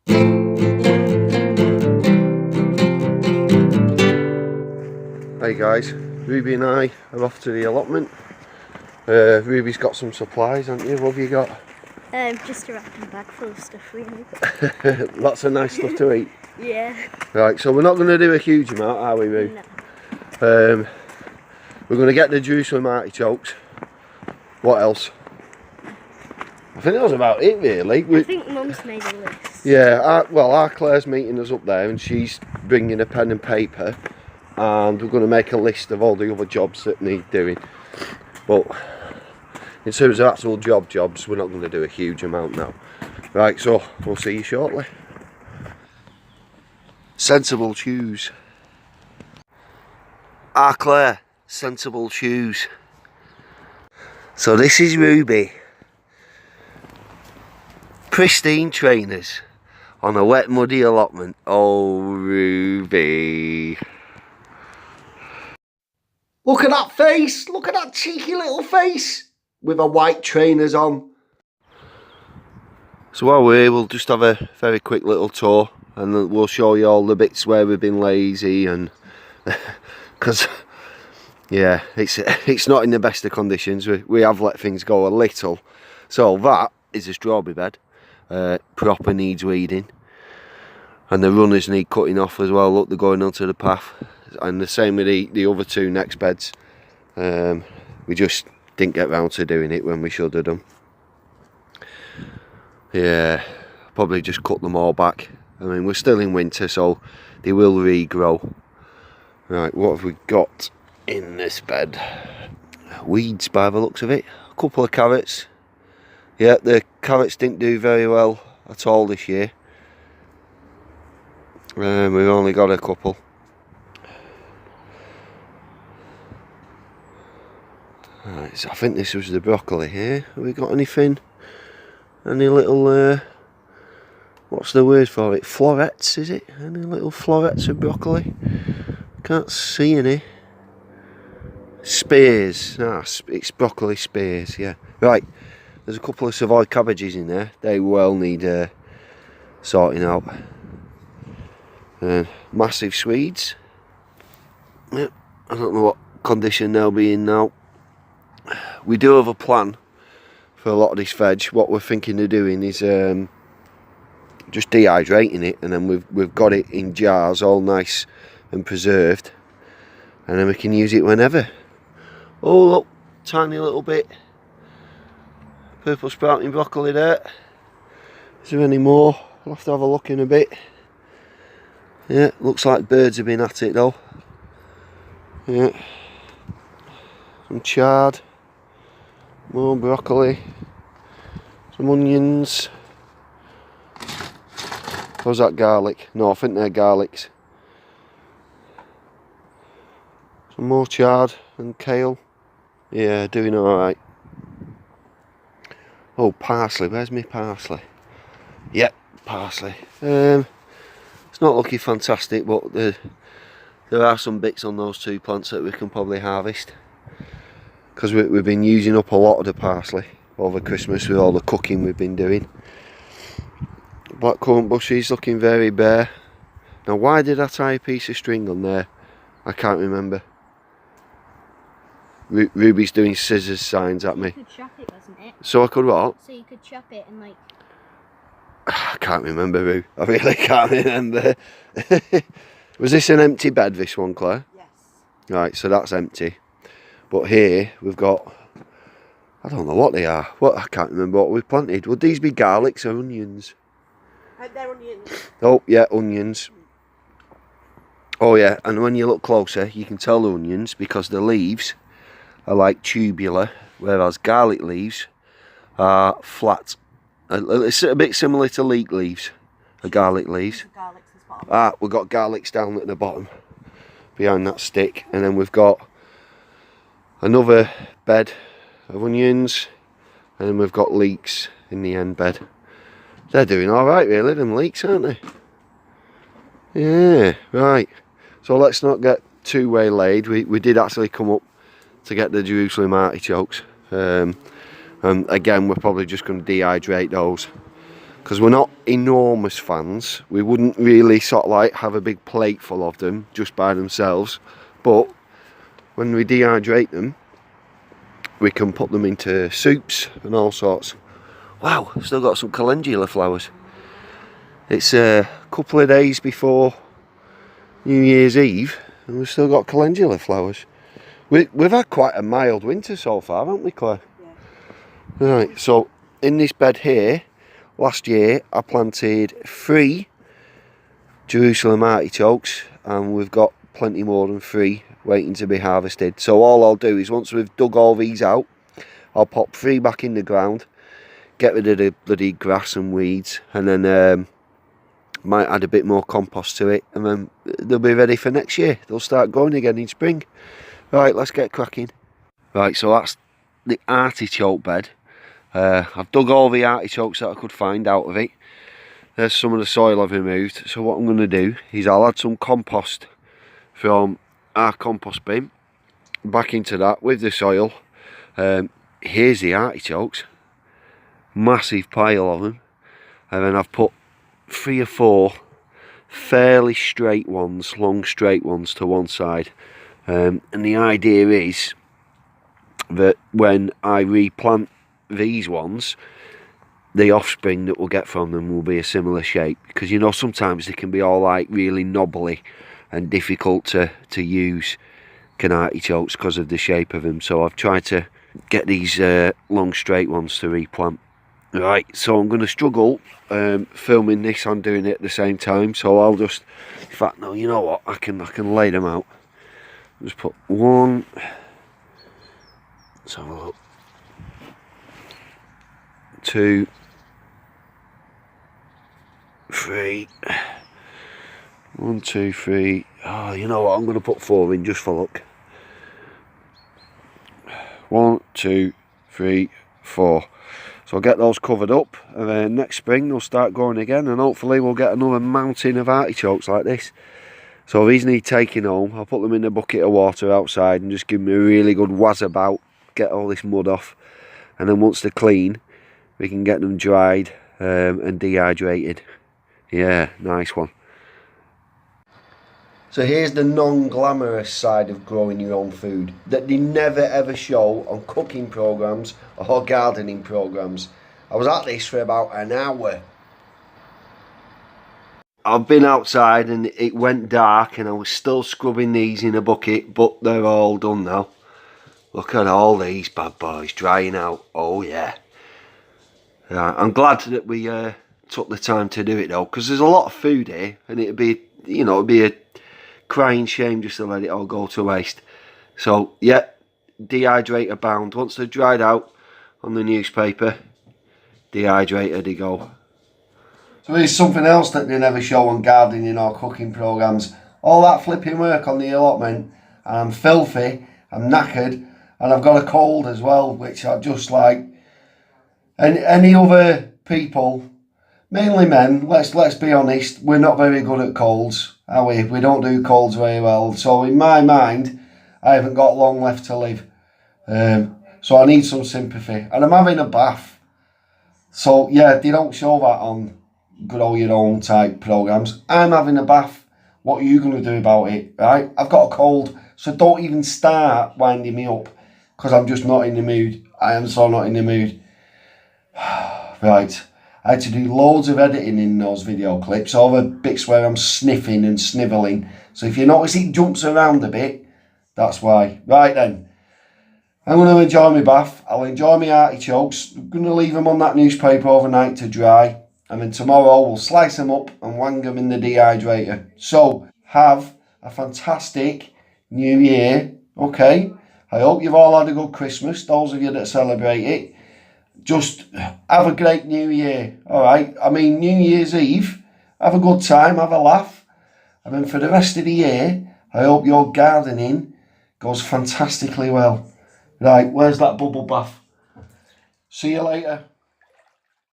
Hey guys, Ruby and I are off to the allotment. Ruby's got some supplies, haven't you? What have you got? Just a wrapping bag full of stuff, really. Lots of nice stuff to eat. Yeah. Right, so we're not going to do a huge amount, are we, Roo? No. We're going to get the Jerusalem Artichokes. What else? I think that was about it, really. I think Mum's made a list. Yeah, our Claire's meeting us up there and she's bringing a pen and paper, and we're going to make a list of all the other jobs that need doing. But in terms of actual jobs, we're not going to do a huge amount now. Right, so we'll see you shortly. Sensible shoes. Claire, sensible shoes. So this is Ruby. Pristine trainers on a wet muddy allotment. Oh, Ruby. Look at that face, look at that cheeky little face with her white trainers on. So while we're here, we'll just have a very quick little tour and we'll show you all the bits where we've been lazy, and because yeah, it's not in the best of conditions. We have let things go a little. So that is a strawberry bed. Proper needs weeding, and the runners need cutting off as well. Look, they're going onto the path, and the same with the other two next beds. We just didn't get round to doing it when we should have done. Yeah, probably just cut them all back. I mean, we're still in winter, so they will regrow. Right, what have we got in this bed? Weeds by the looks of it. A couple of carrots. Yeah, the carrots didn't do very well at all this year. We've only got a couple. Right, so I think this was the broccoli here. Have we got anything? Any little, what's the word for it? Florets, is it? Any little florets of broccoli? Can't see any. Spears. It's broccoli spears, yeah. Right. There's a couple of Savoy cabbages in there. They well need sorting out. Massive Swedes. Yep. I don't know what condition they'll be in now. We do have a plan for a lot of this veg. What we're thinking of doing is just dehydrating it, and then we've got it in jars, all nice and preserved, and then we can use it whenever. Oh look, tiny little bit. Purple sprouting broccoli there. Is there any more? I'll have to have a look in a bit. Yeah, looks like birds have been at it though. Yeah. Some chard. More broccoli. Some onions. How's that garlic? No, I think they're garlics. Some more chard and kale. Yeah, doing alright. Oh, parsley. Where's my parsley? Yep, parsley. It's not looking fantastic, but there are some bits on those two plants that we can probably harvest, because we've been using up a lot of the parsley over Christmas with all the cooking we've been doing. Blackcurrant bushes looking very bare. Now, why did I tie a piece of string on there? I can't remember. Ruby's doing scissors signs at me. You could chop it, wasn't it? So I could what? So you could chop it and like... I can't remember, Roo. I really can't remember. Was this an empty bed, this one, Claire? Yes. Right, so that's empty. But here we've got, I don't know what they are. What, I can't remember what we've planted. Would these be garlics or onions? They're onions. Oh, yeah, onions. Oh, yeah, and when you look closer, you can tell the onions because the leaves are like tubular, whereas garlic leaves are flat. It's a bit similar to leek leaves, the garlic leaves. We've got garlics down at the bottom, behind that stick, and then we've got another bed of onions, and then we've got leeks in the end bed. They're doing alright really, them leeks, aren't they? Yeah, right. So let's not get too waylaid. We did actually come up to get the Jerusalem Artichokes. And again, we're probably just going to dehydrate those. because we're not enormous fans. We wouldn't really sort of like have a big plate full of them just by themselves, but when we dehydrate them, we can put them into soups and all sorts. Wow, still got some calendula flowers. It's a couple of days before New Year's Eve and we've still got calendula flowers. We've had quite a mild winter so far, haven't we, Claire? Yeah. Right, so in this bed here, last year I planted 3 Jerusalem Artichokes and we've got plenty more than 3 waiting to be harvested. So all I'll do is once we've dug all these out, I'll pop 3 back in the ground, get rid of the bloody grass and weeds, and then might add a bit more compost to it, and then they'll be ready for next year. They'll start growing again in spring. Right, let's get cracking. Right, so that's the artichoke bed. I've dug all the artichokes that I could find out of it. There's some of the soil I've removed. So what I'm going to do is I'll add some compost from our compost bin back into that with the soil. Here's the artichokes, massive pile of them, and then I've put 3 or 4 fairly straight ones, long straight ones to one side, and the idea is that when I replant these ones, the offspring that we'll get from them will be a similar shape, because you know sometimes they can be all like really knobbly and difficult to use, can artichokes, because of the shape of them. So I've tried to get these long straight ones to replant. Right, so I'm going to struggle filming this and doing it at the same time, so I'll just, in fact, no, you know what, I can lay them out. Just put 1, let's have a look, 2, 3, 1, 2, 3, oh, you know what, I'm going to put 4 in just for luck. 1, 2, 3, 4. So I'll get those covered up, and then next spring they'll start growing again, and hopefully we'll get another mountain of artichokes like this. So these need taking home. I'll put them in a bucket of water outside and just give them a really good wazz about, get all this mud off, and then once they're clean we can get them dried and dehydrated. Yeah, nice one. So here's the non-glamorous side of growing your own food that they never ever show on cooking programmes or gardening programmes. I was at this for about an hour. I've been outside and it went dark and I was still scrubbing these in a bucket, but they're all done now. Look at all these bad boys drying out. Oh yeah. I'm glad that we took the time to do it though, because there's a lot of food here and it'd be, you know, it'd be a crying shame just to let it all go to waste. So yeah, dehydrator bound. Once they're dried out on the newspaper, dehydrator they go. So here's something else that they never show on gardening or cooking programmes. All that flipping work on the allotment, and I'm filthy, I'm knackered, and I've got a cold as well, which I just like. And any other people, mainly men, let's be honest, we're not very good at colds, are we? We don't do colds very well. So in my mind, I haven't got long left to live. So I need some sympathy. And I'm having a bath. So yeah, they don't show that on grow your own type programmes. I'm having a bath. What are you going to do about it, right? I've got a cold, so don't even start winding me up, because I'm just not in the mood. I am so not in the mood. Right. I had to do loads of editing in those video clips, all the bits where I'm sniffing and snivelling. So if you notice it jumps around a bit, that's why. Right then, I'm going to enjoy my bath. I'll enjoy my artichokes. I'm going to leave them on that newspaper overnight to dry. And then tomorrow we'll slice them up and wang them in the dehydrator. So have a fantastic New Year, okay? I hope you've all had a good Christmas, those of you that celebrate it. Just have a great New Year, alright? I mean, New Year's Eve, have a good time, have a laugh. And then for the rest of the year, I hope your gardening goes fantastically well. Right, where's that bubble bath? See you later.